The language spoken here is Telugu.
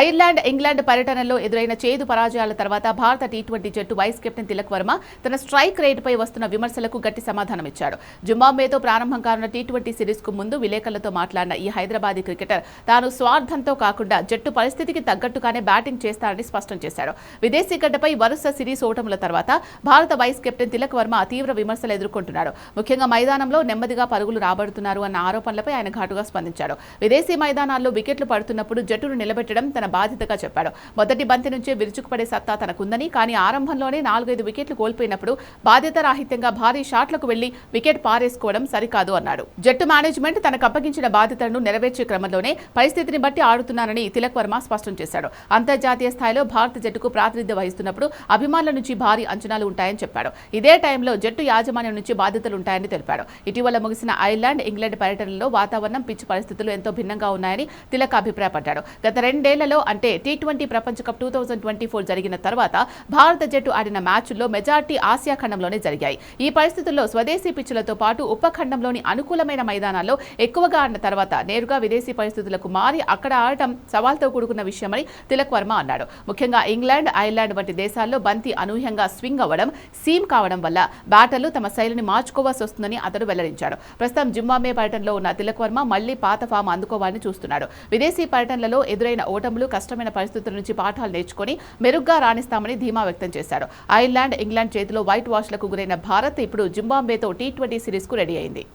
ఐర్లాండ్, ఇంగ్లాండ్ పర్యటనలో ఎదురైన చేదు పరాజయాల తర్వాత భారత టీ20 జట్టు వైస్ కెప్టెన్ తిలక్ వర్మ తన స్ట్రైక్ రేటుపై వస్తున్న విమర్శలకు గట్టి సమాధానమిచ్చాడు. జింబాబ్వేతో ప్రారంభం కానున్న టీ20 సిరీస్కు ముందు విలేకరులతో మాట్లాడిన ఈ హైదరాబాదీ క్రికెటర్ తాను స్వార్థంతో కాకుండా జట్టు పరిస్థితికి తగ్గట్టుగానే బ్యాటింగ్ చేస్తారని స్పష్టం చేశాడు. విదేశీ గడ్డపై వరుస సిరీస్ ఓటముల తర్వాత భారత వైస్ కెప్టెన్ తిలక్ వర్మ తీవ్ర విమర్శలు ఎదుర్కొంటున్నాడు. ముఖ్యంగా మైదానంలో నెమ్మదిగా పరుగులు రాబడుతున్నారు అన్న ఆరోపణలపై ఆయన ఘాటుగా స్పందించాడు. విదేశీ మైదానాల్లో వికెట్లు పడుతున్నప్పుడు జట్టును నిలబెట్టడం తన బాధ్యతగా చెప్పాడు. మొదటి బంతి నుంచే విరుచుకుపడే సత్తా తనకుందని, కానీ ఆరంభంలోనే 4-5 వికెట్లు కోల్పోయినప్పుడు బాధ్యత రాహిత్యంగా భారీ షాట్లకు వెళ్లి వికెట్ పారేసుకోవడం సరికాదు అన్నాడు. జట్టు మేనేజ్మెంట్ తనకు అప్పగించిన బాధ్యతలను నెరవేర్చే క్రమంలోనే పరిస్థితిని బట్టి ఆడుతున్నానని తిలక్ వర్మ స్పష్టం చేశాడు. అంతర్జాతీయ స్థాయిలో భారత జట్టుకు ప్రాతినిధ్యం వహిస్తున్నప్పుడు అభిమానుల నుంచి భారీ అంచనాలు ఉంటాయని చెప్పాడు. ఇదే టైంలో జట్టు యాజమాన్యం నుంచి బాధ్యతలుంటాయని తెలిపాడు. ఇటీవల ముగిసిన ఐర్లాండ్, ఇంగ్లాండ్ పర్యటనలో వాతావరణం, పిచ్ పరిస్థితులు ఎంతో భిన్నంగా ఉన్నాయని తిలక్ అభిప్రాయపడ్డాడు. గత 2 ఏళ్లలో అంటే టీ20 ప్రపంచ కప్ 2024 జరిగిన తర్వాత భారత జట్టు ఆడిన మ్యాచ్ల్లో మెజార్టీ ఆసియా ఖండంలోనే జరిగాయి. ఈ పరిస్థితుల్లో స్వదేశీ పిచ్చులతో పాటు ఉపఖండంలోని అనుకూలమైన మైదానాల్లో ఎక్కువగా ఆడిన తర్వాత నేరుగా విదేశీ పరిస్థితులకు మారి అక్కడ ఆడటం సవాల్తో కూడుకున్న విషయమని తిలక్ వర్మ అన్నాడు. ముఖ్యంగా ఇంగ్లాండ్, ఐర్లాండ్ వంటి దేశాల్లో బంతి అనూహ్యంగా స్వింగ్ అవ్వడం, సీమ్ కావడం వల్ల బ్యాటర్లు తమ శైలిని మార్చుకోవాల్సి వస్తుందని అతడు వెల్లడించాడు. ప్రస్తుతం జింబాబ్వే పర్యటనలో ఉన్న తిలక్ వర్మ మళ్లీ పాత ఫామ్ అందుకోవాలని చూస్తున్నాడు. విదేశీ పర్యటనలలో ఎదురైన ఓటములు, కష్టమైన పరిస్థితుల నుంచి పాఠాలు నేర్చుకుని మెరుగ్గా రాణిస్తామని ధీమా వ్యక్తం చేశాడు. ఐర్లాండ్, ఇంగ్లాండ్ చేతిలో వైట్ వాష్లకు గురైన భారత్ ఇప్పుడు జింబాబ్వేతో టీ20 సిరీస్కు రెడీ అయింది.